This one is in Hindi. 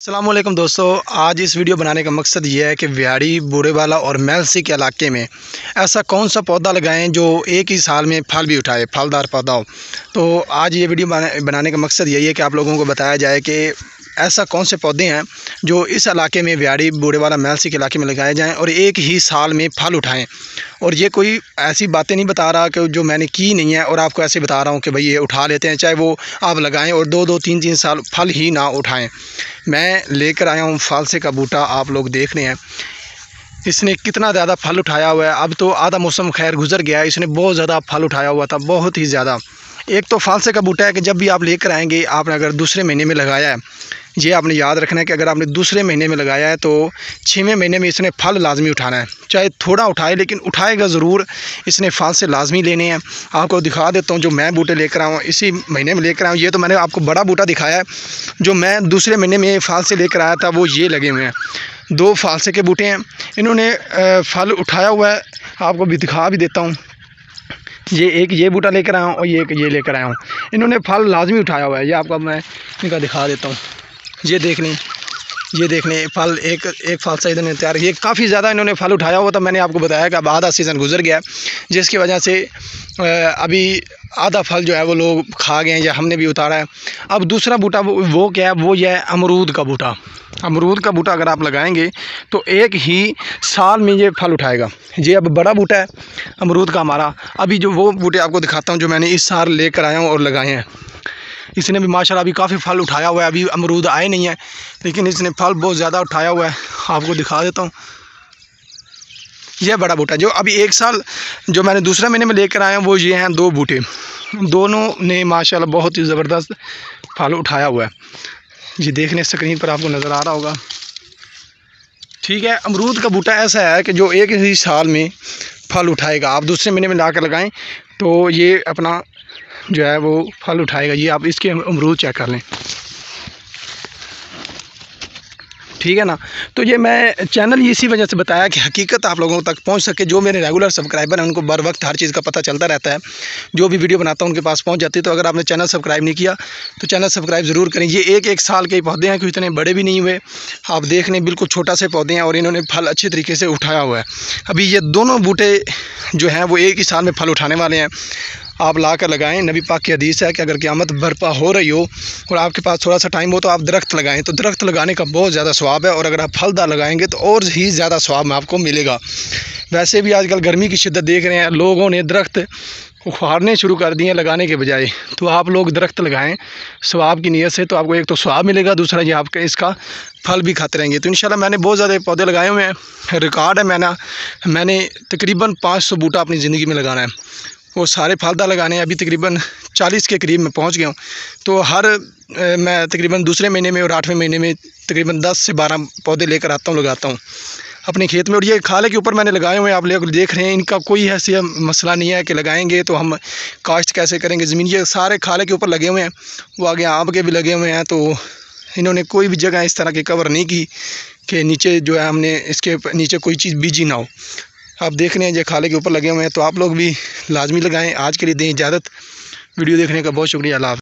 अस्सलामुअलैकुम दोस्तों, आज इस वीडियो बनाने का मकसद ये है कि व्याड़ी, बूरेवाला और मेलसी के इलाके में ऐसा कौन सा पौधा लगाएं जो एक ही साल में फल भी उठाए, फलदार पौधा हो। तो आज ये वीडियो बनाने का मकसद यही है कि आप लोगों को बताया जाए कि ऐसा कौन से पौधे हैं जो इस इलाके में, व्याड़ी, बूरेवाला, मेलसी के इलाके में लगाए जाएँ और एक ही साल में फल उठाएँ। और ये कोई ऐसी बातें नहीं बता रहा कि जो मैंने की नहीं है, और आपको ऐसे बता रहा हूँ कि भाई ये उठा लेते हैं, चाहे वो आप लगाएं और दो दो तीन तीन साल फल ही ना उठाएं। मैं लेकर आया हूँ फालसे का बूटा, आप लोग देख रहे हैं इसने कितना ज़्यादा फल उठाया हुआ है। अब तो आधा मौसम खैर गुजर गया है, इसने बहुत ज़्यादा फल उठाया हुआ था, बहुत ही ज़्यादा। एक तो फालसे का बूटा है कि जब भी आप लेकर आएंगे, आपने अगर दूसरे महीने में लगाया है, ये आपने याद रखना है कि अगर आपने दूसरे महीने में लगाया है तो 6वें महीने में इसने फल लाजमी उठाना है। चाहे थोड़ा उठाए लेकिन उठाएगा ज़रूर। इसने फल से लाजमी लेने हैं। आपको दिखा देता हूँ जो मैं बूटे लेकर आया हूँ, इसी महीने में लेकर आया हूँ। ये तो मैंने आपको बड़ा बूटा दिखाया है, जो मैं दूसरे महीने में फल से लेकर आया था वो ये लगे हुए हैं। 2 फालसे के बूटे हैं, इन्होंने फल उठाया हुआ है। आपको भी दिखा भी देता हूँ, ये बूटा लेकर आया हूँ और ये लेकर आया हूँ। इन्होंने फल लाजमी उठाया हुआ है। ये आपको मैं इनका दिखा देता हूँ, ये देख लें फल एक फालसा इन्होंने तैयार, ये काफ़ी ज़्यादा इन्होंने फल उठाया हुआ था। मैंने आपको बताया कि अब आधा सीज़न गुजर गया, जिसकी वजह से अभी आधा फल जो है वो लोग खा गए हैं या हमने भी उतारा है। अब दूसरा बूटा वो क्या है, वो ये है अमरूद का बूटा। अमरूद का बूटा अगर आप लगाएंगे तो एक ही साल में ये फल उठाएगा। ये अब बड़ा बूटा है अमरूद का हमारा। अभी जो वो बूटे आपको दिखाता हूँ जो मैंने इस साल लेकर आया हूँ और लगाए हैं, इसने भी माशाल्लाह अभी काफ़ी फल उठाया हुआ है। अभी अमरूद आए नहीं है लेकिन इसने फल बहुत ज़्यादा उठाया हुआ है। आपको दिखा देता हूँ, यह बड़ा बूटा जो अभी एक साल जो मैंने दूसरा महीने में लेकर आया हूँ वो ये हैं 2 बूटे। दोनों ने माशाल्लाह बहुत ही ज़बरदस्त फल उठाया हुआ है। ये देख लें, स्क्रीन पर आपको नज़र आ रहा होगा। ठीक है, अमरूद का बूटा ऐसा है कि जो एक ही साल में फल उठाएगा। आप दूसरे महीने में ला कर लगाएँ तो ये अपना जो है वो फल उठाएगा। ये आप इसके अमरूद चेक कर लें, ठीक है ना। तो ये मैं चैनल इसी वजह से बताया कि हकीकत आप लोगों तक पहुंच सके। जो मेरे रेगुलर सब्सक्राइबर हैं उनको बर वक्त हर चीज़ का पता चलता रहता है, जो भी वीडियो बनाता हूं उनके पास पहुंच जाती है। तो अगर आपने चैनल सब्सक्राइब नहीं किया तो चैनल सब्सक्राइब ज़रूर करें। ये एक साल के पौधे हैं, क्योंकि इतने बड़े भी नहीं हुए। आप देख लें, बिल्कुल छोटा से पौधे हैं और इन्होंने फल अच्छे तरीके से उठाया हुआ है। अभी ये दोनों बूटे जो हैं वो एक ही साल में फल उठाने वाले हैं। आप ला कर लगाएँ। नबी पाक की हदीस है कि अगर क़यामत बर्पा हो रही हो और आपके पास थोड़ा सा टाइम हो तो आप दरख्त लगाएं। तो दरख्त लगाने का बहुत ज़्यादा सवाब है, और अगर आप फलदार लगाएंगे तो और ही ज़्यादा सवाब में आपको मिलेगा। वैसे भी आजकल गर्मी की शिद्दत देख रहे हैं, लोगों ने दरख्त उखाड़ने शुरू कर दिए लगाने के बजाय। तो आप लोग दरख्त लगाएं सवाब की नीयत से, तो आपको एक तो सवाब मिलेगा, दूसरा ये आपका इसका फल भी खाते रहेंगे। तो इंशाल्लाह मैंने बहुत ज़्यादा पौधे लगाए हुए हैं। रिकॉर्ड है, मैंने तकरीबन 500 बूटा अपनी ज़िंदगी में लगाना है। वो सारे फलदार लगाने हैं। अभी तकरीबन 40 के करीब मैं पहुंच गया हूं। तो मैं तकरीबन दूसरे महीने में और 8वें महीने में तकरीबन 10 से 12 पौधे लेकर आता हूं, लगाता हूं अपने खेत में। और ये खाले के ऊपर मैंने लगाए हुए हैं, आप लोग देख रहे हैं। इनका कोई ऐसा मसला नहीं है कि लगाएंगे तो हम काश्त कैसे करेंगे ज़मीन। ये सारे खाले के ऊपर लगे हुए हैं, वो आगे आम के भी लगे हुए हैं। तो इन्होंने कोई भी जगह इस तरह की कवर नहीं की कि नीचे जो है हमने इसके नीचे कोई चीज़ बीजी ना हो। आप देख रहे हैं ये खाले के ऊपर लगे हुए हैं। तो आप लोग भी लाजमी लगाएं। आज के लिए दें इजाज़त। वीडियो देखने का बहुत शुक्रिया। अल्लाह हाफ़िज़।